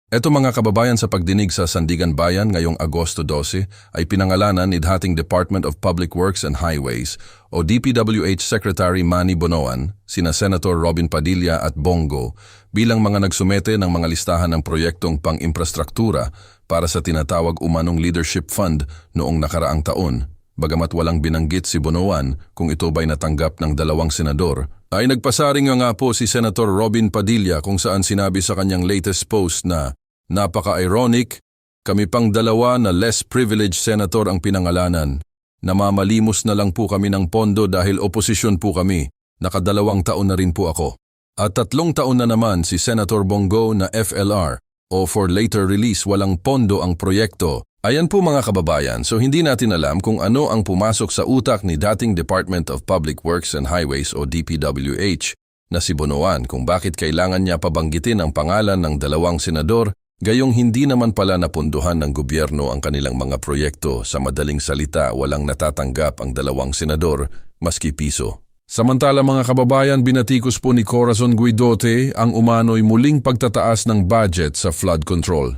Eto mga kababayan, sa pagdinig sa Sandigan Bayan ngayong Agosto 12 ay pinangalanan ni dating Department of Public Works and Highways o DPWH Secretary Manny Bonoan, sina Senator Robin Padilla at Bongo bilang mga nagsumete ng mga listahan ng proyektong pang-imprastruktura para sa tinatawag umanong Leadership Fund noong nakaraang taon. Bagamat walang binanggit si Bonoan kung ito ba'y natanggap ng dalawang senador, ay nagpasaring nga po si Senator Robin Padilla kung saan sinabi sa kanyang latest post na napaka-ironic, kami pang dalawa na less privileged senator ang pinangalanan. Namamalimos na lang po kami ng pondo dahil oposisyon po kami, nakadalawang taon na rin po ako. At 3 taon na naman si Senator Bongo na FLR o for later release walang pondo ang proyekto. Ayan po mga kababayan, so hindi natin alam kung ano ang pumasok sa utak ni dating Department of Public Works and Highways o DPWH na si Bonoan kung bakit kailangan niya pabanggitin ang pangalan ng dalawang senador gayong hindi naman pala napunduhan ng gobyerno ang kanilang mga proyekto. Sa madaling salita, walang natatanggap ang dalawang senador maski piso. Samantala mga kababayan, binatikos po ni Corazon Guidote ang umano'y muling pagtataas ng budget sa flood control.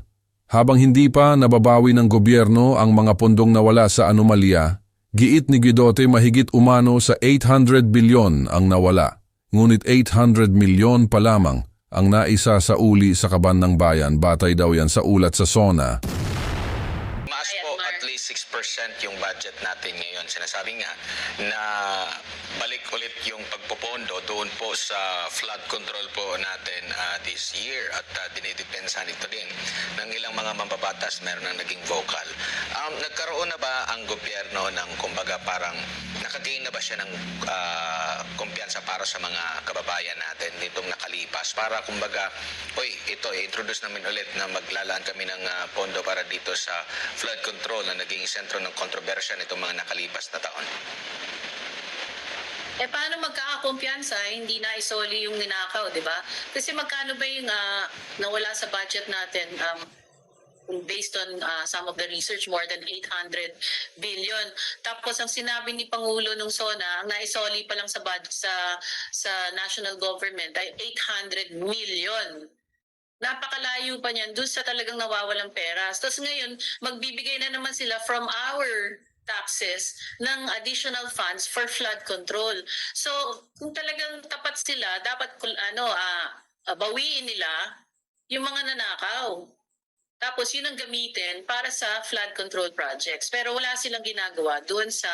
Habang hindi pa nababawi ng gobyerno ang mga pondong nawala sa anomalya, giit ni Guidote mahigit umano sa 800 bilyon ang nawala. Ngunit 800 milyon pa lamang ang naisa sa uli sa kaban ng bayan, batay daw yan sa ulat sa SONA. Mas po at least 6% yung budget natin ngayon. Sinasabi nga na balik ulit yung pagpopondo doon po sa flood control po natin this year at dinidepensa nito din ng ilang mga mambabatas. Meron na naging vocal. Nagkaroon na ba ang gobyerno ng kumbaga parang nakagain na ba siya ng kumpiyansa para sa mga kababayan natin nitong nakalipas para kumbaga, ito introduce namin ulit na maglalaan kami ng pondo para dito sa flood control na naging sentro ng kontrobersya nitong mga nakalipas na taon? Paano magkakakumpiyansa? Hindi na isoli yung ninakaw, di ba? Kasi magkano ba yung nawala sa budget natin? Based on some of the research, more than 800 billion. Tapos ang sinabi ni Pangulo nung SONA, ang naisoli pa lang sa budget sa national government ay 800 million. Napakalayo pa niyan doon sa talagang nawawalang pera. Tapos ngayon, magbibigay na naman sila from our taxes ng additional funds for flood control. So, kung talagang tapat sila, dapat bawiin nila yung mga nanakaw. Tapos yun ang gamitin para sa flood control projects. Pero wala silang ginagawa doon sa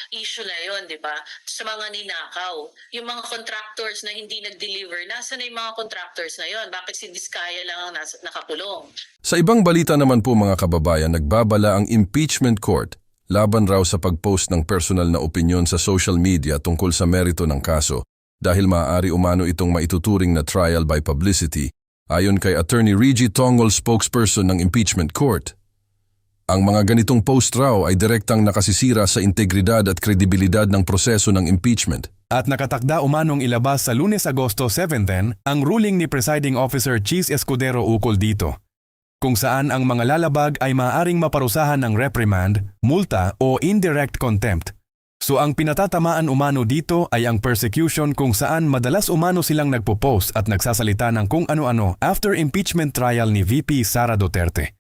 issue na yun, di ba? Sa mga ninakaw. Yung mga contractors na hindi nag-deliver, nasa na yung mga contractors na yun? Bakit si Diskaya lang ang nakakulong? Sa ibang balita naman po mga kababayan, nagbabala ang impeachment court laban raw sa pag-post ng personal na opinyon sa social media tungkol sa merito ng kaso dahil maaari umano itong maituturing na trial by publicity. Ayon kay Attorney Reggie Tongol, spokesperson ng impeachment court, ang mga ganitong post raw ay direktang nakasisira sa integridad at kredibilidad ng proseso ng impeachment. At nakatakda umanong ilabas sa Lunes, Agosto 17 ang ruling ni Presiding Officer Cheese Escudero ukol dito, kung saan ang mga lalabag ay maaaring maparusahan ng reprimand, multa o indirect contempt. So ang pinatatamaan umano dito ay ang persecution kung saan madalas umano silang nagpo-post at nagsasalita ng kung ano-ano after impeachment trial ni VP Sara Duterte.